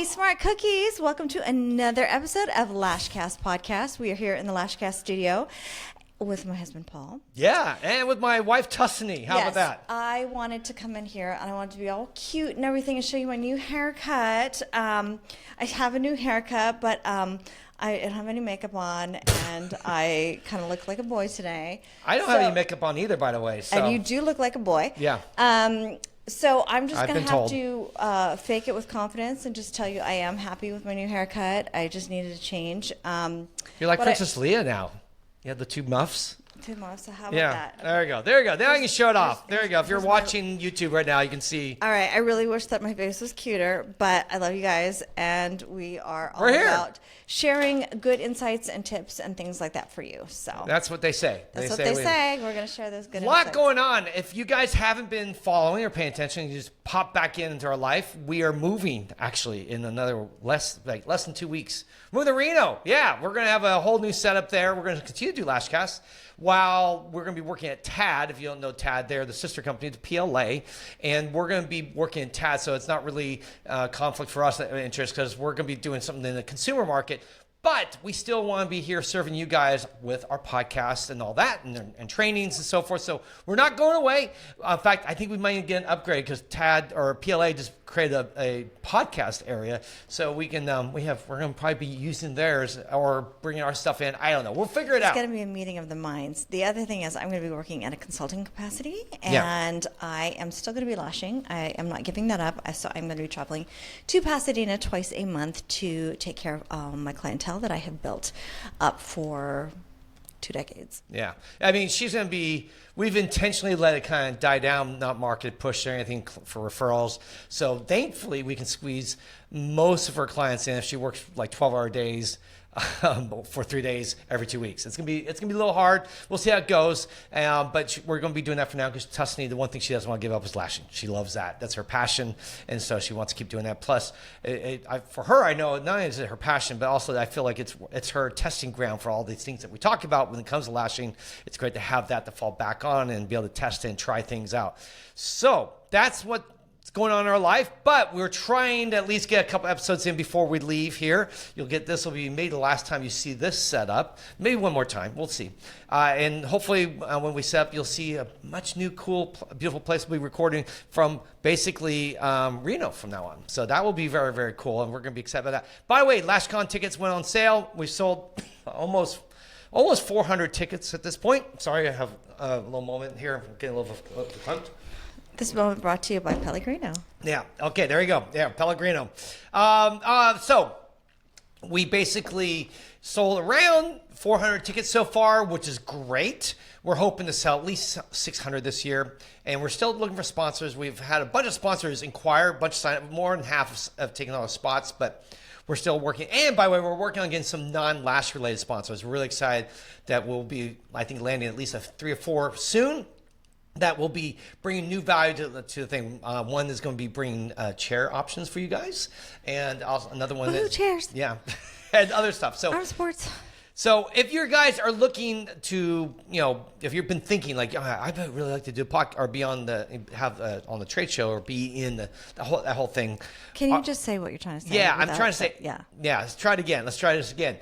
Hey, Smart Cookies. Welcome to another episode of LashCast podcast. We are here in the LashCast studio with my husband, Paul. Yeah, and with my wife, Tuscany. How about that? I wanted to come in here and I wanted to be all cute and everything and show you my new haircut. I have a new haircut, but I don't have any makeup on, and I kind of look like a boy today. I don't have any makeup on either, by the way. So. And you do look like a boy. Yeah. So I'm just going to have to fake it with confidence and just tell you I am happy with my new haircut. I just needed a change. You're like Princess Leia now. You have the two muffs. Two muffs, so how about that? There you go. There you go. Now I can show it off. There you go. If you're watching YouTube right now, you can see. All right. I really wish that my face was cuter, but I love you guys, and we are all about sharing good insights and tips and things like that for you. So that's what they say. That's what they say. We're going to share those good insights. A lot going on. If you guys haven't been following or paying attention, you just pop back into our life. We are moving, actually, in another less than 2 weeks. Moving to Reno. Yeah, we're going to have a whole new setup there. We're going to continue to do LashCast while we're going to be working at TAD. If you don't know TAD, they're the sister company to PLA, and we're going to be working at TAD, so it's not really conflict for us interest because we're going to be doing something in the consumer market. But we still want to be here serving you guys with our podcast and all that and trainings and so forth. So we're not going away. In fact, I think we might get an upgrade because TAD or PLA just created a podcast area. So we can we're going to probably be using theirs or bringing our stuff in. I don't know. We'll figure it out. It's going to be a meeting of the minds. The other thing is I'm going to be working at a consulting capacity, and I am still going to be lashing. I am not giving that up. So I'm going to be traveling to Pasadena twice a month to take care of my clientele that I have built up for 2 decades. Yeah. I mean, she's going to be, we've intentionally let it kind of die down, not market push or anything for referrals. So thankfully we can squeeze most of her clients in if she works like 12-hour days for 3 days every 2 weeks. It's gonna be a little hard. We'll see how it goes. But we're gonna be doing that for now because Tuscany, the one thing she doesn't want to give up is lashing. She loves that. That's her passion, and so she wants to keep doing that. Plus, for her, I know not only is it her passion, but also I feel like it's her testing ground for all these things that we talk about when it comes to lashing. It's great to have that to fall back on and be able to test and try things out. So that's what's going on in our life, but we're trying to at least get a couple episodes in before we leave here. You'll get this will be maybe the last time you see this setup, maybe one more time. We'll see. And hopefully when we set up, you'll see a much new, cool, beautiful place we'll be recording from basically Reno from now on. So that will be very, very cool, and we're going to be excited about that. By the way, LashCon tickets went on sale. We sold almost 400 tickets at this point. Sorry, I have a little moment here. I'm getting a little pumped. This moment brought to you by Pellegrino. Yeah. Okay. There you go. Yeah. Pellegrino. So we basically sold around 400 tickets so far, which is great. We're hoping to sell at least 600 this year, and we're still looking for sponsors. We've had a bunch of sponsors inquire, a bunch of sign up. More than half have taken all the spots, but we're still working. And by the way, we're working on getting some non-lash related sponsors. We're really excited that we'll be, I think, landing at least 3 or 4 soon. That will be bringing new value to the thing. One is going to be bringing chair options for you guys, and also another one is chairs. Yeah, and other stuff. So arm sports. So if you guys are looking to, if you've been thinking like, I'd really like to do a podcast or be on on the trade show or be in that whole thing. Can you just say what you're trying to say? Yeah, I'm trying to say. Yeah. Let's try it again. Let's try this again.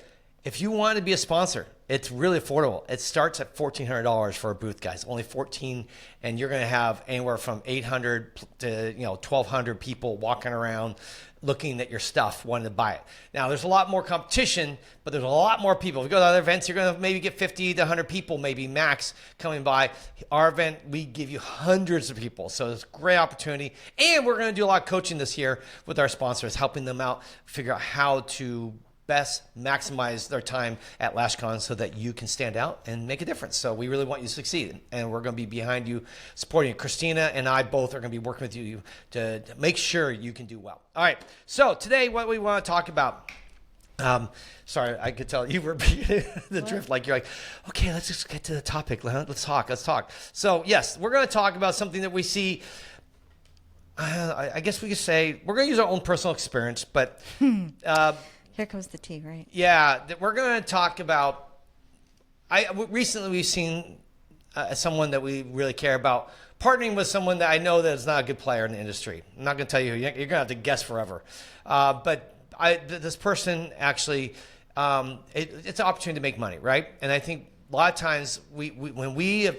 If you want to be a sponsor, it's really affordable. It starts at $1,400 for a booth, guys. Only 14, and you're going to have anywhere from 800 to 1,200 people walking around looking at your stuff, wanting to buy it. Now, there's a lot more competition, but there's a lot more people. If you go to other events, you're going to maybe get 50 to 100 people, maybe max, coming by. Our event, we give you hundreds of people, so it's a great opportunity. And we're going to do a lot of coaching this year with our sponsors, helping them out figure out how to best maximize their time at LashCon so that you can stand out and make a difference. So we really want you to succeed, and we're going to be behind you, supporting you. Christina and I both are going to be working with you to make sure you can do well. All right. So today, what we want to talk about. Sorry, I could tell you were the drift. Like you're like, okay, let's just get to the topic. Let's talk. So yes, we're going to talk about something that we see. I guess we could say we're going to use our own personal experience, but. Here comes the tea, right? Yeah, we're going to talk about. Recently we've seen someone that we really care about. Partnering with someone that I know that is not a good player in the industry. I'm not going to tell you. You're going to have to guess forever. But this person actually, it's an opportunity to make money, right? And I think a lot of times when we've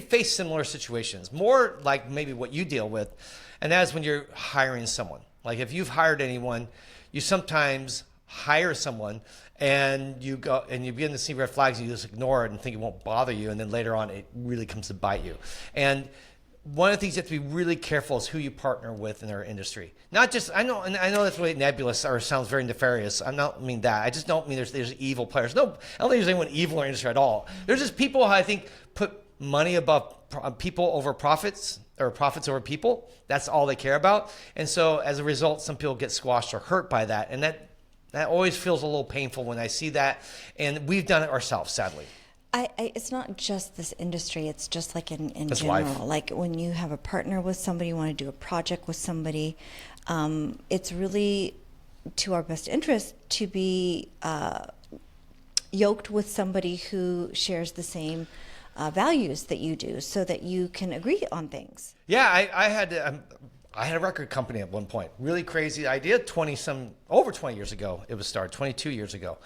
faced similar situations, more like maybe what you deal with, and that is when you're hiring someone. Like if you've hired anyone, you sometimes hire someone and you go and you begin to see red flags and you just ignore it and think it won't bother you, and then later on it really comes to bite you. And one of the things you have to be really careful is who you partner with in our industry. Not just, I know that's really nebulous or sounds very nefarious. I don't mean that. I just don't mean there's evil players. No, I don't think there's anyone evil in our industry at all. There's just people who I think put money above people over profits, or profits over people. That's all they care about. And so as a result, some people get squashed or hurt by that. And that always feels a little painful when I see that. And we've done it ourselves, sadly. It's not just this industry. It's just like in It's general. life. Like when you have a partner with somebody, you want to do a project with somebody, it's really to our best interest to be yoked with somebody who shares the same values that you do, so that you can agree on things. Yeah, I had a record company at one point. Really crazy idea. Over 20 years ago, it was started. 22 years ago,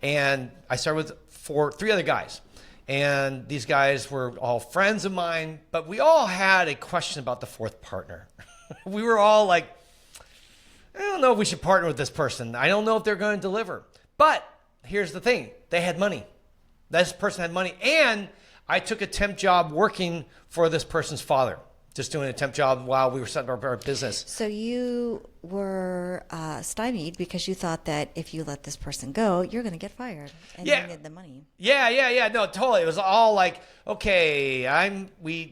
and I started with three other guys. And these guys were all friends of mine, but we all had a question about the fourth partner. We were all like, I don't know if we should partner with this person. I don't know if they're going to deliver. But here's the thing. They had money. This person had money. And I took a temp job working for this person's father. Just doing a temp job while we were setting up our business. So you were stymied because you thought that if you let this person go, you're going to get fired, and you needed the money. Yeah. No, totally. It was all like, okay,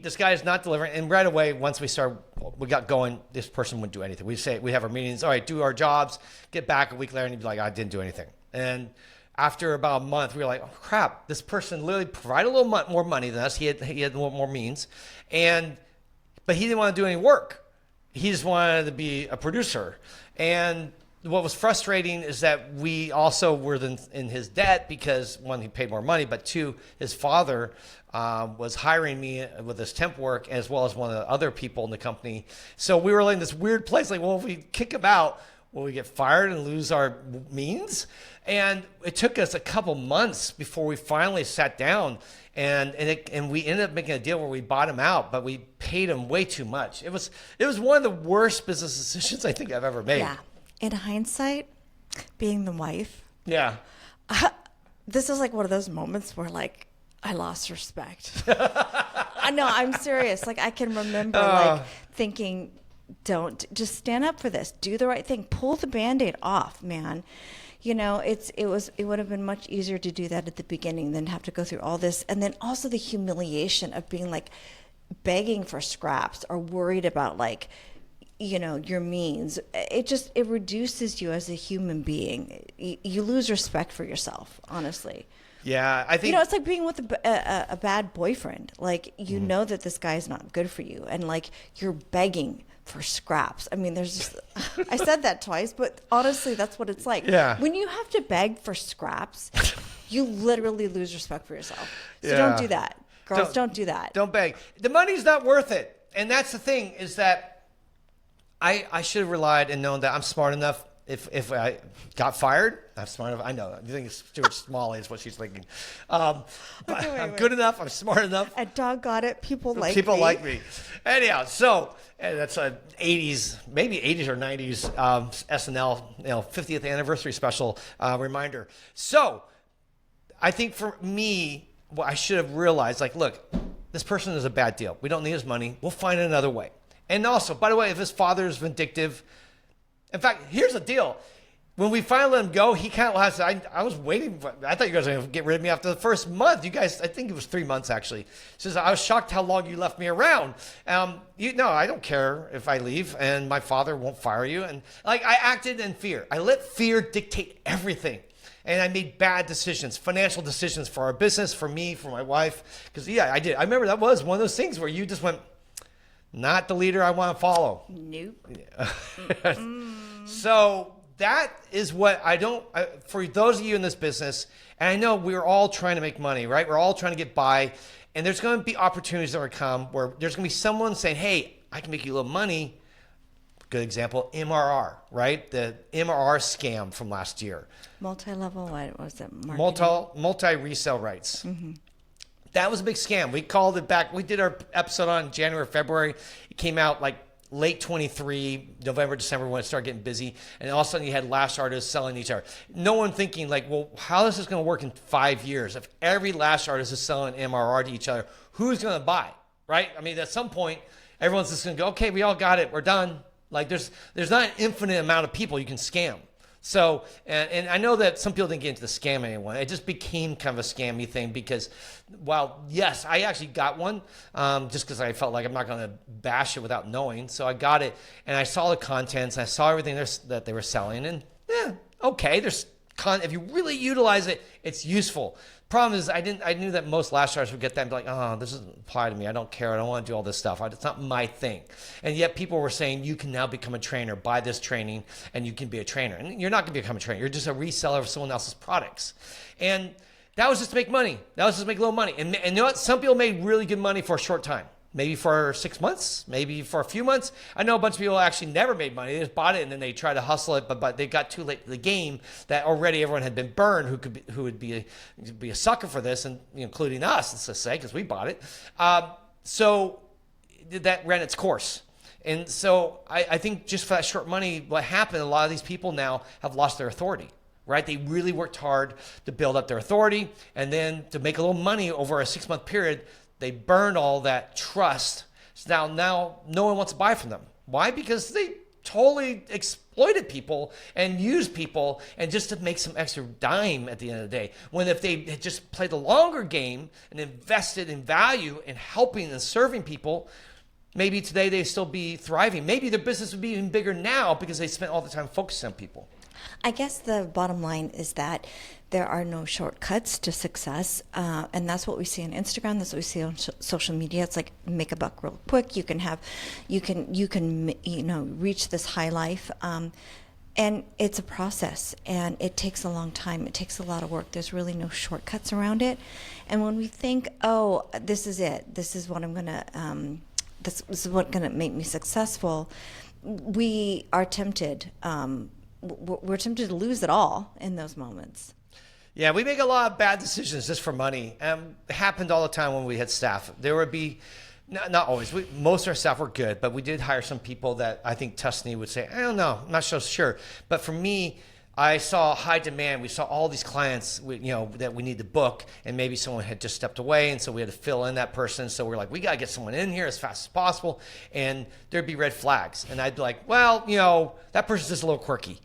this guy is not delivering. And right away, once we got going, this person wouldn't do anything. We have our meetings. All right, do our jobs. Get back a week later, and he'd be like, I didn't do anything. And after about a month, we were like, oh crap, this person literally provided a little more money than us. He had a little more means, but he didn't want to do any work. He just wanted to be a producer. And what was frustrating is that we also were in his debt because, one, he paid more money, but two, his father was hiring me with this temp work as well as one of the other people in the company. So we were in this weird place like, well, if we kick him out, will we get fired and lose our means? And it took us a couple months before we finally sat down, and we ended up making a deal where we bought him out, but we paid him way too much. It was one of the worst business decisions I think I've ever made. Yeah. In hindsight, being the wife, yeah, this is like one of those moments where like I lost respect. I know, I'm serious. Like I can remember like thinking, just stand up for this. Do the right thing. Pull the Band-Aid off, man. You know, it would have been much easier to do that at the beginning than have to go through all this. And then also the humiliation of being like begging for scraps or worried about like, you know, your means. It reduces you as a human being. You lose respect for yourself, honestly. Yeah, I think, you know, it's like being with a bad boyfriend. Like, you know that this guy is not good for you, and like you're begging for scraps. I mean, there's just, I said that twice, but honestly, that's what it's like. Yeah. When you have to beg for scraps, you literally lose respect for yourself. So Yeah. don't do that. Girls, don't do that. Don't beg. The money's not worth it. And that's the thing, is that I should have relied and known that I'm smart enough. If I got fired, I'm smart enough. I know. I think Stuart Smalley is what she's thinking. But I'm good enough. I'm smart enough. And doggone it, people like me. People like me. Anyhow, so that's a 80s, maybe 80s or 90s SNL, 50th anniversary special reminder. So I think for me, what I should have realized, like, look, this person is a bad deal. We don't need his money. We'll find another way. And also, by the way, if his father is vindictive, in fact, here's the deal. When we finally let him go, he kind of last. I was waiting. I thought you guys were going to get rid of me after the first month. You guys, I think it was 3 months actually. He says, I was shocked how long you left me around. No, I don't care if I leave, and my father won't fire you. And like, I acted in fear. I let fear dictate everything. And I made bad decisions, financial decisions for our business, for me, for my wife. Because, yeah, I did. I remember that was one of those things where you just went, not the leader I want to follow. Nope. So that is what for those of you in this business, and I know we're all trying to make money, right? We're all trying to get by, and there's going to be opportunities that will come where there's going to be someone saying, hey, I can make you a little money. Good example, MRR, right? The MRR scam from last year. Multi-level, what was it? Multi-resale rights. Mm-hmm. That was a big scam. We called it back. We did our episode on January, February. It came out like late 23, November, December, when it started getting busy. And all of a sudden you had lash artists selling each other. No one thinking like, well, how is this going to work in 5 years? If every lash artist is selling MRR to each other, who's going to buy, right? I mean, at some point, everyone's just going to go, okay, we all got it. We're done. Like there's not an infinite amount of people you can scam. So, and I know that some people didn't get into the scam anyone. It just became kind of a scammy thing because while, yes, I actually got one just because I felt like I'm not going to bash it without knowing. So I got it and I saw the contents. And I saw everything that they were selling and okay, if you really utilize it, it's useful. Problem is, I knew that most lash artists would get that and be like, oh, this doesn't apply to me. I don't care. I don't want to do all this stuff. It's not my thing. And yet people were saying, you can now become a trainer, buy this training, and you can be a trainer. And you're not going to become a trainer. You're just a reseller of someone else's products. And that was just to make money. That was just to make a little money. And you know what? Some people made really good money for a short time. Maybe for 6 months, maybe for a few months. I know a bunch of people actually never made money. They just bought it and then they tried to hustle it, but they got too late to the game that already everyone had been burned who would be a sucker for this, and including us, let's just say, because we bought it. So that ran its course. And so I think just for that short money, what happened, a lot of these people now have lost their authority. Right? They really worked hard to build up their authority, and then to make a little money over a 6-month period, they burned all that trust. So now no one wants to buy from them. Why? Because they totally exploited people and used people and just to make some extra dime at the end of the day. When if they had just played the longer game and invested in value and helping and serving people, maybe today they'd still be thriving. Maybe their business would be even bigger now because they spent all the time focusing on people. I guess the bottom line is that there are no shortcuts to success, and that's what we see on Instagram. That's what we see on social media. It's like make a buck real quick. You can reach this high life, and it's a process, and it takes a long time. It takes a lot of work. There's really no shortcuts around it. And when we think, oh, this is it. This is what I'm gonna. This is what's gonna make me successful. We are tempted. We're tempted to lose it all in those moments. Yeah, we make a lot of bad decisions just for money. It happened all the time when we had staff. There would be, not always, most of our staff were good, but we did hire some people that I think Tusney would say, I don't know, I'm not so sure. But for me, I saw high demand. We saw all these clients, that we need to book, and maybe someone had just stepped away, and so we had to fill in that person. So we're like, we got to get someone in here as fast as possible, and there'd be red flags. And I'd be like, well, that person's just a little quirky.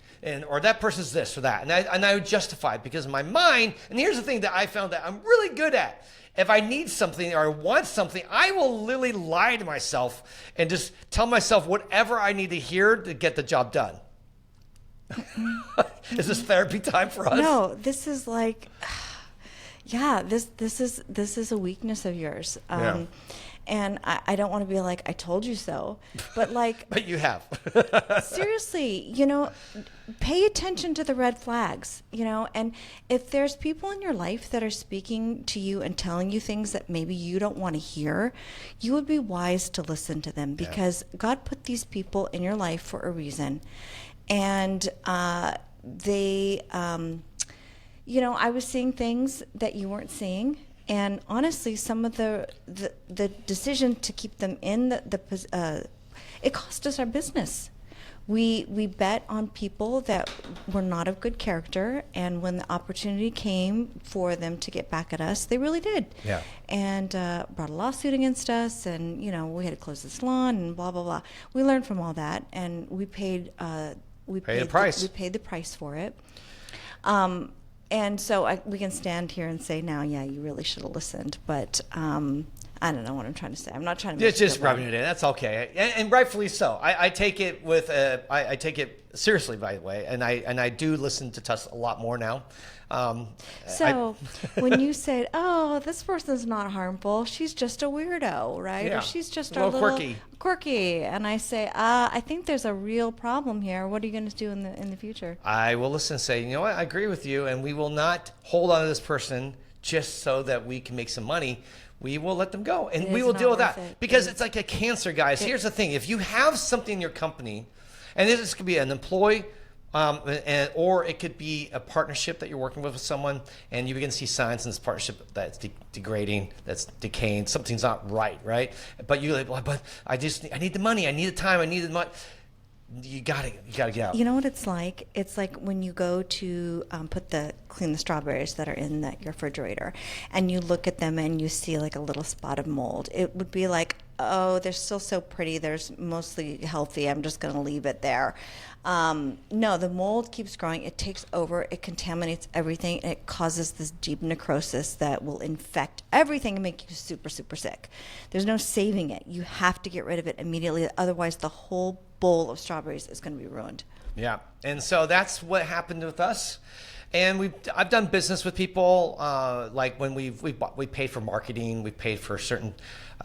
Or that person's this or that. And I would justify it because in my mind, and here's the thing that I found that I'm really good at. If I need something or I want something, I will literally lie to myself and just tell myself whatever I need to hear to get the job done. Is this therapy time for us? No, this is like, this is a weakness of yours. And I don't want to be like, I told you so, but like. But you have. Seriously, pay attention to the red flags, and if there's people in your life that are speaking to you and telling you things that maybe you don't want to hear, you would be wise to listen to them because God put these people in your life for a reason. And they, I was seeing things that you weren't seeing. And honestly, some of the decision to keep them in it cost us our business. We bet on people that were not of good character, and when the opportunity came for them to get back at us, they really did. Yeah. And brought a lawsuit against us, and we had to close the salon and blah blah blah. We learned from all that, and we paid the price. We paid the price for it. And so we can stand here and say now, yeah, you really should have listened. But I I don't know what I'm trying to say. I'm not trying to. It's just rubbing it in. That's okay, and rightfully so. I take it with I take it seriously, by the way, and I do listen to Tuss a lot more now. When you said, "Oh, this person's not harmful. She's just a weirdo," right? Yeah. Or she's just a little quirky, and I say, I think there's a real problem here. What are you going to do in the future? I will listen and say, you know what, I agree with you, and we will not hold on to this person just so that we can make some money. We will let them go, and we will deal with that. Because it's like a cancer, guys. Here's the thing. If you have something in your company, and this could be an employee, or it could be a partnership that you're working with someone, and you begin to see signs in this partnership that's degrading, that's decaying, something's not right? But you're like, well, but I need the money, I need the time, I need the money. You gotta get out. You know what it's like? It's like when you go to clean the strawberries that are in your refrigerator, and you look at them and you see like a little spot of mold. It would be like, oh, they're still so pretty. They're mostly healthy. I'm just going to leave it there. No, the mold keeps growing. It takes over. It contaminates everything. And it causes this deep necrosis that will infect everything and make you super, super sick. There's no saving it. You have to get rid of it immediately. Otherwise, the whole bowl of strawberries is going to be ruined. Yeah, and so that's what happened with us. And I've done business with people, like when we paid for marketing, we paid for certain,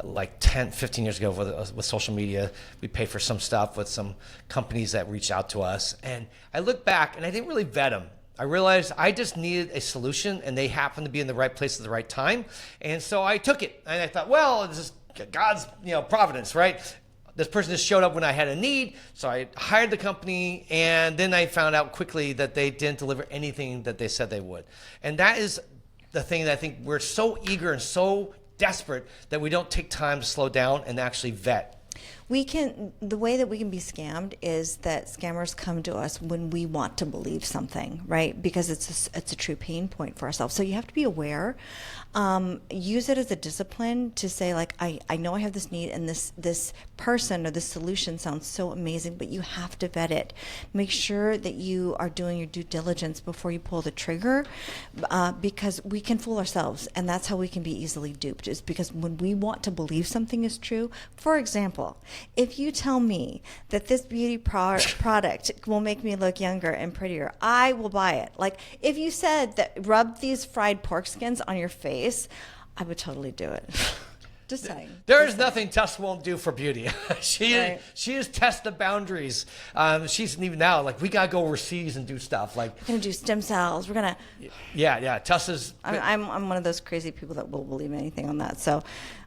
like 10, 15 years ago with social media, we paid for some stuff with some companies that reached out to us. And I look back and I didn't really vet them. I realized I just needed a solution, and they happened to be in the right place at the right time. And so I took it, and I thought, well, this is God's providence, right? This person just showed up when I had a need, so I hired the company, and then I found out quickly that they didn't deliver anything that they said they would. And that is the thing that I think we're so eager and so desperate that we don't take time to slow down and actually vet. The way that we can be scammed is that scammers come to us when we want to believe something, right? Because it's a true pain point for ourselves. So you have to be aware. Use it as a discipline to say, like, I know I have this need, and this person or this solution sounds so amazing, but you have to vet it. Make sure that you are doing your due diligence before you pull the trigger, because we can fool ourselves, and that's how we can be easily duped, is because when we want to believe something is true. For example, if you tell me that this beauty product will make me look younger and prettier, I will buy it. Like, if you said that rub these fried pork skins on your face, I would totally do it. Just saying. There is nothing Tuss won't do for beauty. She has tested the boundaries. She's even now like, we gotta go overseas and do stuff. Like, we're gonna do stem cells. We're gonna. Yeah. Tuss is. I'm one of those crazy people that will believe anything on that. So,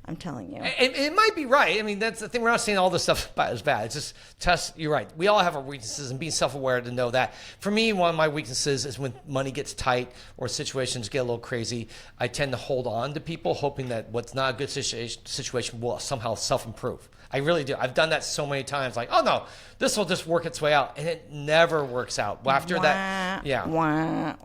I'm telling you. And it might be right. I mean, that's the thing. We're not saying all this stuff is bad. It's just, Tuss, you're right. We all have our weaknesses, and being self-aware to know that. For me, one of my weaknesses is when money gets tight or situations get a little crazy, I tend to hold on to people, hoping that what's not a good situation will somehow self-improve. I really do. I've done that so many times. Like, oh no, this will just work its way out, and it never works out. After that, yeah.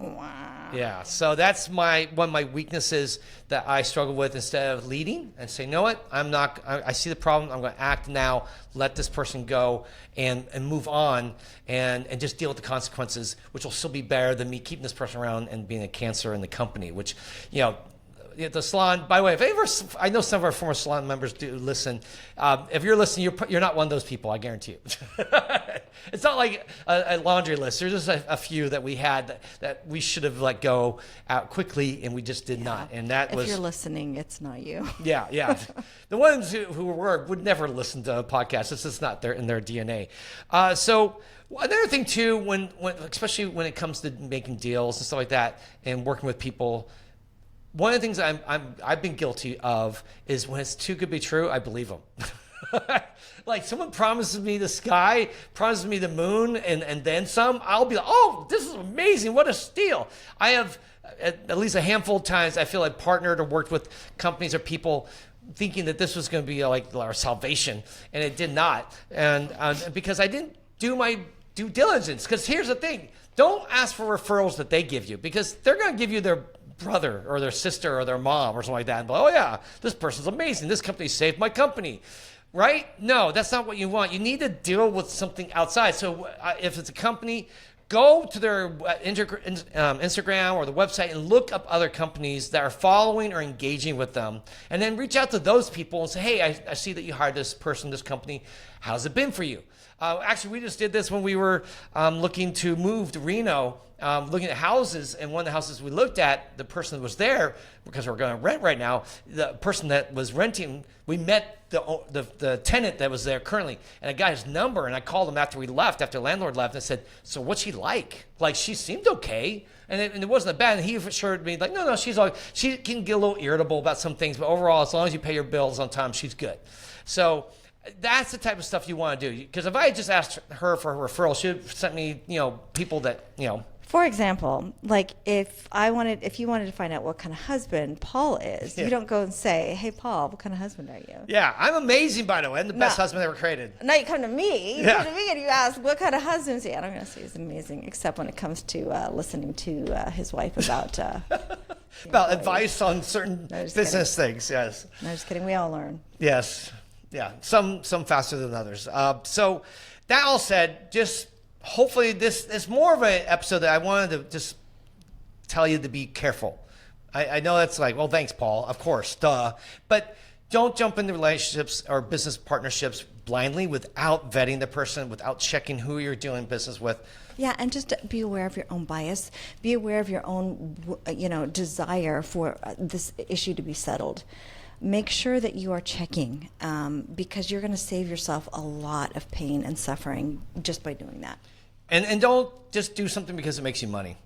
So that's one of my weaknesses that I struggle with. Instead of leading and say, you know what, I see the problem. I'm going to act now. Let this person go and move on and just deal with the consequences, which will still be better than me keeping this person around and being a cancer in the company. Which, the salon, by the way, I know some of our former salon members do listen. If you're listening, you're not one of those people, I guarantee you. It's not like a laundry list. There's just a few that we had that we should have let go out quickly, and we just did not. And that was. If you're listening, it's not you. Yeah. The ones who would never listen to a podcast. It's just not in their DNA. So another thing too, when especially when it comes to making deals and stuff like that, and working with people. One of the things I've been guilty of is when it's too good to be true, I believe them. Like, someone promises me the sky, promises me the moon, and then some, I'll be like, oh, this is amazing. What a steal. I have at least a handful of times I feel like partnered or worked with companies or people thinking that this was going to be like our salvation, and it did not. And because I didn't do my due diligence. Because here's the thing. Don't ask for referrals that they give you, because they're going to give you their brother or their sister or their mom or something like that. And oh yeah, this person's amazing. This company saved my company, right? No, that's not what you want. You need to deal with something outside. So if it's a company, go to their Instagram or the website and look up other companies that are following or engaging with them, and then reach out to those people and say, hey, I see that you hired this person, this company. How's it been for you? Actually, we just did this when we were looking to move to Reno, looking at houses. And one of the houses we looked at, the person that was there, because we're going to rent right now, the person that was renting, we met the tenant that was there currently. And I got his number, and I called him after we left, after the landlord left, and I said, so what's she like? Like, she seemed okay. And it wasn't that bad. And he assured me, like, no, she can get a little irritable about some things, but overall, as long as you pay your bills on time, she's good. So that's the type of stuff you want to do. Because if I had just asked her for a referral, she would have sent me, people that, For example, like if you wanted to find out what kind of husband Paul is, you don't go and say, hey, Paul, what kind of husband are you? Yeah, I'm amazing, by the way. I'm the best husband ever created. Now you come to me. You come to me and you ask, what kind of husband is he? I'm going to say he's amazing, except when it comes to listening to his wife about... about advice on certain business things, yes. No, just kidding. We all learn. Yes. Yeah, some faster than others. So that all said, just hopefully this is more of an episode that I wanted to just tell you to be careful. I know that's like, well, thanks, Paul. Of course, duh. But don't jump into relationships or business partnerships blindly without vetting the person, without checking who you're doing business with. Yeah, and just be aware of your own bias. Be aware of your own, desire for this issue to be settled. Make sure that you are checking because you're going to save yourself a lot of pain and suffering just by doing that. And don't just do something because it makes you money.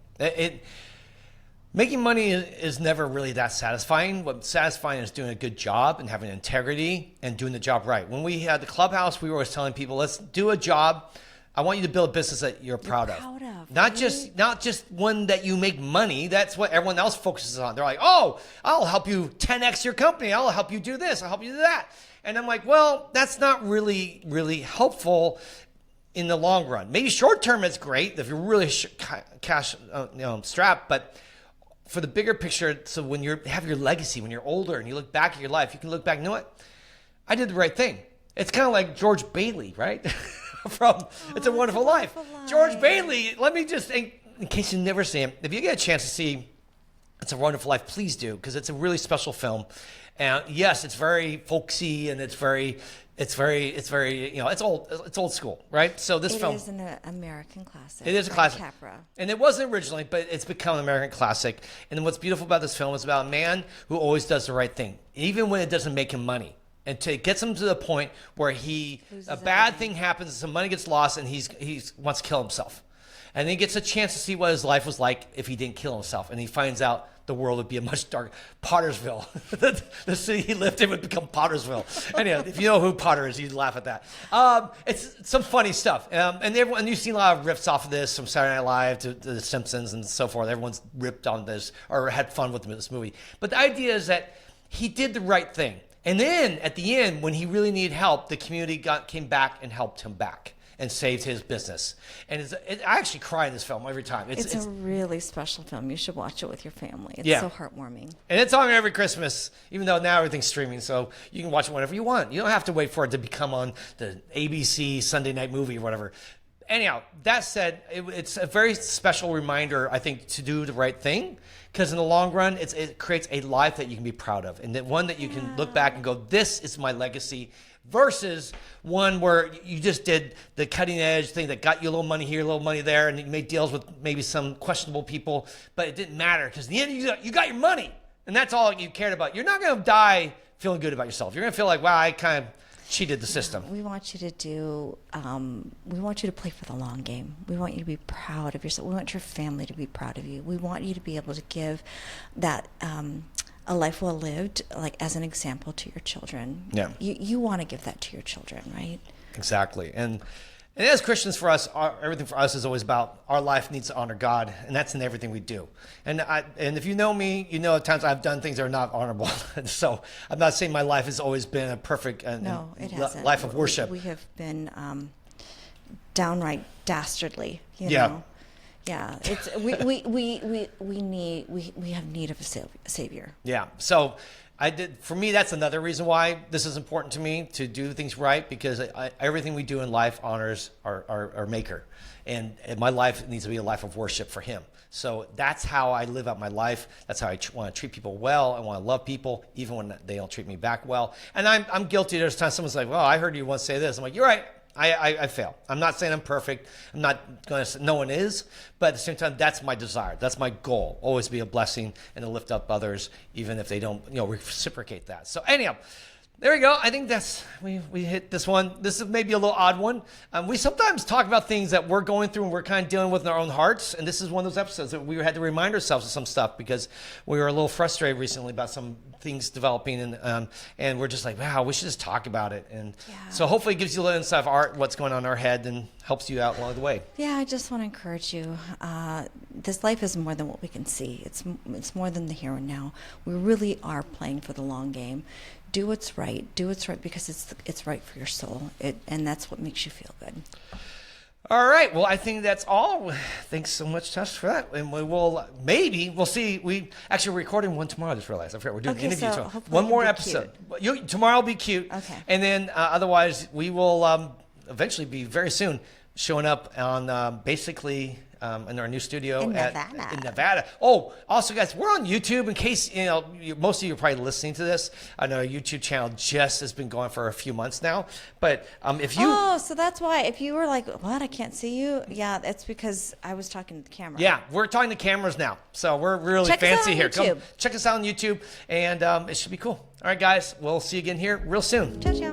Making money is never really that satisfying. What's satisfying is doing a good job and having integrity and doing the job right. When we had the clubhouse, we were always telling people, let's do a job. I want you to build a business that you're proud of. Not just one that you make money. That's what everyone else focuses on. They're like, oh, I'll help you 10x your company. I'll help you do this. I'll help you do that. And I'm like, well, that's not really, really helpful in the long run. Maybe short term it's great if you're really cash strapped, but for the bigger picture, so when you have your legacy, when you're older and you look back at your life, you can look back, you know what? I did the right thing. It's kind of like George Bailey, right? From It's a Wonderful Life. George Bailey, let me just, in case you never see him, if you get a chance to see It's a Wonderful Life, please do, because it's a really special film. And yes, it's very folksy and it's old school, right? So this film. It is an American classic. It is a classic. Capra. And it wasn't originally, but it's become an American classic. And then what's beautiful about this film is about a man who always does the right thing, even when it doesn't make him money. And it gets him to the point where a bad thing happens, some money gets lost, and he wants to kill himself. And then he gets a chance to see what his life was like if he didn't kill himself. And he finds out the world would be a much darker Pottersville. The city he lived in would become Pottersville. Anyway, if you know who Potter is, you'd laugh at that. It's some funny stuff. And you've seen a lot of riffs off of this, from Saturday Night Live to The Simpsons and so forth. Everyone's ripped on this or had fun with this movie. But the idea is that he did the right thing. And then at the end, when he really needed help, the community came back and helped him back and saved his business. And I actually cry in this film every time. It's a really special film. You should watch it with your family. It's so heartwarming. And it's on every Christmas, even though now everything's streaming, so you can watch it whenever you want. You don't have to wait for it to become on the ABC Sunday Night Movie or whatever. Anyhow, that said, it's a very special reminder, I think, to do the right thing. Because in the long run, it creates a life that you can be proud of. And one that you can look back and go, this is my legacy. Versus one where you just did the cutting edge thing that got you a little money here, a little money there, and you made deals with maybe some questionable people. But it didn't matter because in the end, you got your money. And that's all you cared about. You're not going to die feeling good about yourself. You're going to feel like, wow, I kind of cheated the system. We want you to we want you to play for the long game. We want you to be proud of yourself. We want your family to be proud of you. We want you to be able to give that a life well lived, like as an example to your children. Yeah. You want to give that to your children, right? Exactly. And as Christians, for us, everything for us is always about our life needs to honor God, and that's in everything we do. And if you know me, you know at times I've done things that are not honorable. So I'm not saying my life has always been a perfect life of worship. We have been downright dastardly. You know? Yeah, it's we have need of a savior. Yeah. So I did. For me, that's another reason why this is important to me, to do things right, because everything we do in life honors our Maker, and my life needs to be a life of worship for Him. So that's how I live out my life. That's how I want to treat people well. I want to love people, even when they don't treat me back well. And I'm guilty. There's times someone's like, "Well, I heard you once say this." I'm like, "You're right. I fail. I'm not saying I'm perfect. I'm not going to say no one is, but at the same time, that's my desire. That's my goal. Always be a blessing and to lift up others, even if they don't, reciprocate that." So anyhow, there we go. I think we hit this one. This is maybe a little odd one. We sometimes talk about things that we're going through and we're kind of dealing with in our own hearts. And this is one of those episodes that we had to remind ourselves of some stuff because we were a little frustrated recently about some things developing, and we're just like, wow, we should just talk about it. And so hopefully it gives you a little insight of what's going on in our head and helps you out along the way. Yeah, I just want to encourage you. This life is more than what we can see. It's more than the here and now. We really are playing for the long game. Do what's right. Do what's right because it's right for your soul, and that's what makes you feel good. All right. Well, I think that's all. Thanks so much, Tess, for that. And we'll see. We're recording one tomorrow. I just realized. I forgot. We're doing an interview tomorrow. One more episode. Tomorrow will be cute. Okay. And then otherwise, we will eventually be very soon showing up on basically in our new studio in Nevada. Oh, also, guys, we're on YouTube. In case most of you are probably listening to this. I know our YouTube channel just has been going for a few months now. But if you so that's why if you were like, "What? I can't see you." Yeah, that's because I was talking to the camera. Yeah, we're talking to cameras now, so we're really fancy here. Come check us out on YouTube, and it should be cool. All right, guys, we'll see you again here real soon. Ciao, ciao.